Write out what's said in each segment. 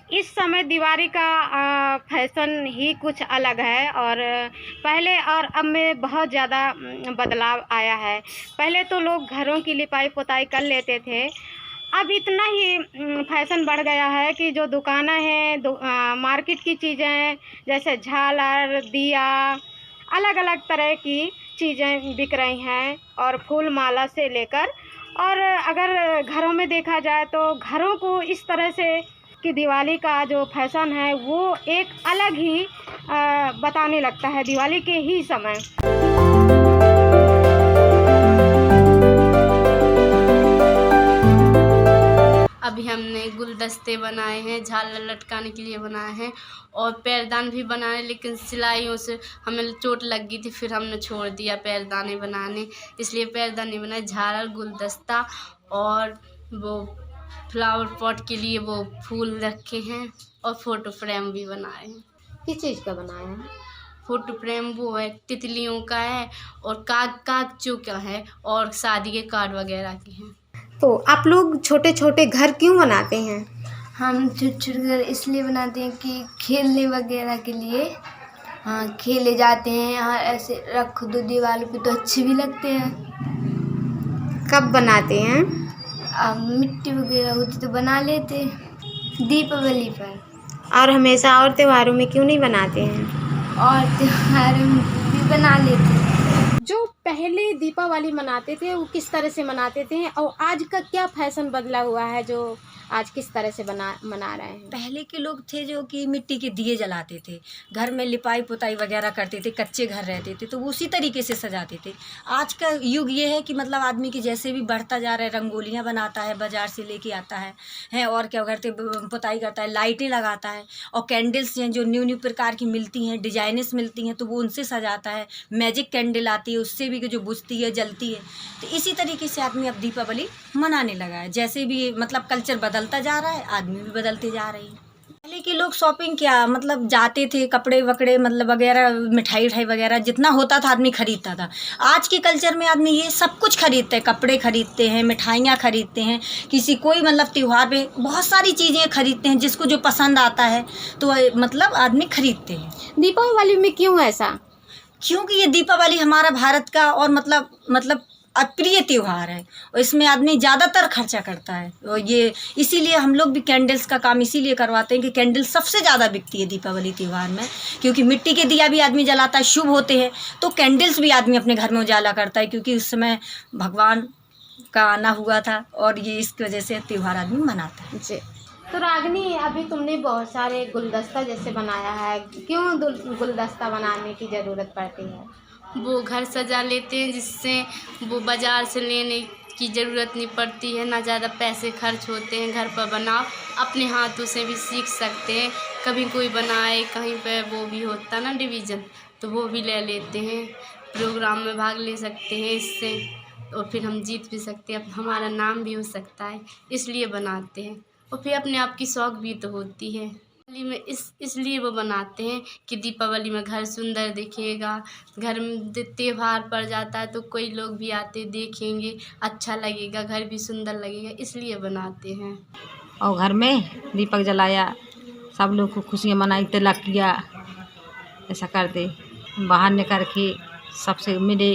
इस समय दिवाली का फैशन ही कुछ अलग है और पहले और अब में बहुत ज़्यादा बदलाव आया है। पहले तो लोग घरों की लिपाई पोताई कर लेते थे। अब इतना ही फैशन बढ़ गया है कि जो दुकानें हैं, मार्केट की चीज़ें जैसे झालर, दिया, अलग-अलग तरह की चीज़ें बिक रही हैं और फूल माला से लेकर। और अगर घरों में देखा जाए तो घरों को इस तरह से कि दिवाली का जो फैशन है वो एक अलग ही बताने लगता है दिवाली के ही समय। अभी हमने गुलदस्ते बनाए हैं, झालर लटकाने के लिए बनाए हैं और पैरदान भी बनाए, लेकिन सिलाइयों से हमें चोट लग गई थी, फिर हमने छोड़ दिया पैरदाने बनाने, इसलिए पैरदान नहीं बनाए। झालर, गुलदस्ता और वो फ्लावर पॉट के लिए वो फूल रखे हैं और फ़ोटो फ्रेम भी बनाए हैं। किस चीज़ का बनाया है? फ़ोटो फ्रेम वो है तितलियों का है और कागजों का है और शादी के कार्ड वगैरह के हैं। तो आप लोग छोटे-छोटे घर क्यों बनाते हैं? हम छोटे-छोटे घर इसलिए बनाते हैं कि खेलने वगैरह के लिए। हाँ, खेले जाते हैं, यहाँ ऐसे रख दो दीवार पे तो अच्छे भी लगते हैं। कब बनाते हैं? मिट्टी वगैरह होती तो बना लेते, दीपावली पर। और हमेशा और त्योहारों में क्यों नहीं बनाते हैं? और त्योहारों में भी बना लेते। जो पहले दीपावली मनाते थे वो किस तरह से मनाते थे और आज का क्या फैशन बदला हुआ है जो आज किस तरह से मना रहे हैं? पहले के लोग थे जो कि मिट्टी के दिए जलाते थे, घर में लिपाई पुताई वगैरह करते थे, कच्चे घर रहते थे तो वो उसी तरीके से सजाते थे। आज का युग ये है कि मतलब आदमी की जैसे भी बढ़ता जा रहा है, रंगोलियाँ बनाता है, बाज़ार से लेके आता है और क्या करते पुताई करता है, लाइटें लगाता है और कैंडल्स हैं जो न्यू न्यू प्रकार की मिलती हैं, डिजाइनेस मिलती हैं तो वो उनसे सजाता है। मैजिक कैंडल आती है उससे भी जो बुझती है, जलती है। तो इसी तरीके से आदमी अब दीपावली मनाने लगा है। जैसे भी मतलब कल्चर बदलता जा रहा है, आदमी भी बदलते जा रहे हैं। पहले के लोग शॉपिंग क्या मतलब जाते थे, कपड़े वकड़े मतलब वगैरह, मिठाई उठाई वगैरह जितना होता था आदमी खरीदता था। आज के कल्चर में आदमी ये सब कुछ खरीदते हैं, कपड़े खरीदते हैं, मिठाइयाँ खरीदते हैं, किसी कोई मतलब त्योहार पे बहुत सारी चीज़ें खरीदते हैं, जिसको जो पसंद आता है तो मतलब आदमी खरीदते हैं। दीपावली में क्यों ऐसा? क्योंकि ये दीपावली हमारा भारत का और मतलब अप्रिय त्यौहार है और इसमें आदमी ज़्यादातर खर्चा करता है और ये इसीलिए हम लोग भी कैंडल्स का काम इसीलिए करवाते हैं कि कैंडल सबसे ज़्यादा बिकती है दीपावली त्यौहार में, क्योंकि मिट्टी के दिया भी आदमी जलाता है, शुभ होते हैं, तो कैंडल्स भी आदमी अपने घर में उजाला करता है क्योंकि उस समय भगवान का आना हुआ था और ये इसकी वजह से त्यौहार आदमी मनाता है। जी। तो रागिनी, अभी तुमने बहुत सारे गुलदस्ता जैसे बनाया है, क्यों गुलदस्ता बनाने की ज़रूरत पड़ती है? वो घर सजा लेते हैं जिससे वो बाज़ार से लेने की ज़रूरत नहीं पड़ती है, ना ज़्यादा पैसे खर्च होते हैं। घर पर बनाओ, अपने हाथों से भी सीख सकते हैं। कभी कोई बनाए, कहीं पे वो भी होता ना डिवीज़न, तो वो भी ले लेते हैं, प्रोग्राम में भाग ले सकते हैं इससे और फिर हम जीत भी सकते हैं, हमारा नाम भी हो सकता है, इसलिए बनाते हैं। और फिर अपने आप की शौक भी तो होती है दिवाली में, इसलिए वो बनाते हैं कि दीपावली में घर सुंदर दिखेगा। घर में त्योहार पड़ जाता है तो कोई लोग भी आते देखेंगे, अच्छा लगेगा, घर भी सुंदर लगेगा, इसलिए बनाते हैं। और घर में दीपक जलाया, सब लोग को खुशियाँ मनाई, तिलक किया, ऐसा करते बाहर निकल के सबसे मिले,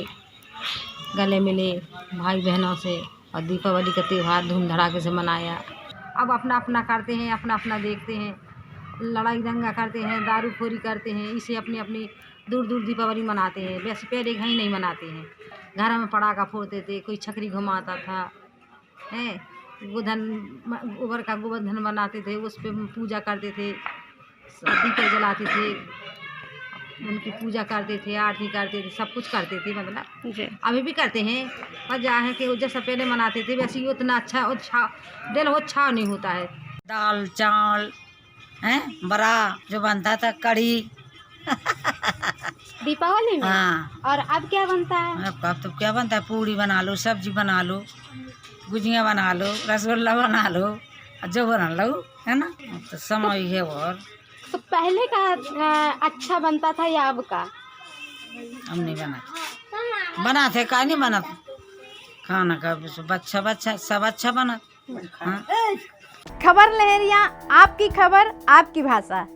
गले मिले भाई बहनों से और दीपावली का त्यौहार धूम धड़ाके से मनाया। अब अपना अपना करते हैं, अपना अपना देखते हैं, लड़ाई दंगा करते हैं, दारूखोरी करते हैं, इसे अपनी अपनी दूर दूर दीपावली मनाते हैं। वैसे पहले कहीं नहीं मनाते हैं, घर में पटाखा फोड़ते थे, कोई छकरी घुमाता था, हैं गोबर का गोवर्धन बनाते थे, उस पर पूजा करते थे, दीपक जलाते थे, उनकी पूजा करते थे, आरती करते थे, सब कुछ करते थे। मतलब अभी भी करते हैं पर जा है कि जैसा पहले मनाते थे वैसे ही उतना अच्छा दिल अच्छा नहीं होता है। दाल चावल हैं बड़ा जो बनता था, कढ़ी दीपावली में? हाँ। और अब क्या बनता है? अब तो क्या बनता है, पूड़ी बना लो, सब्जी बना लो, गुजिया बना लो, रसगुल्ला बना लो, जो बना लो, है ना। तो समय है। और तो पहले का अच्छा बनता था या अब का? हम नहीं बनाते का नहीं बना खाना का, बच्चा सब अच्छा बना। हाँ? खबर लहरिया, आपकी खबर आपकी भाषा।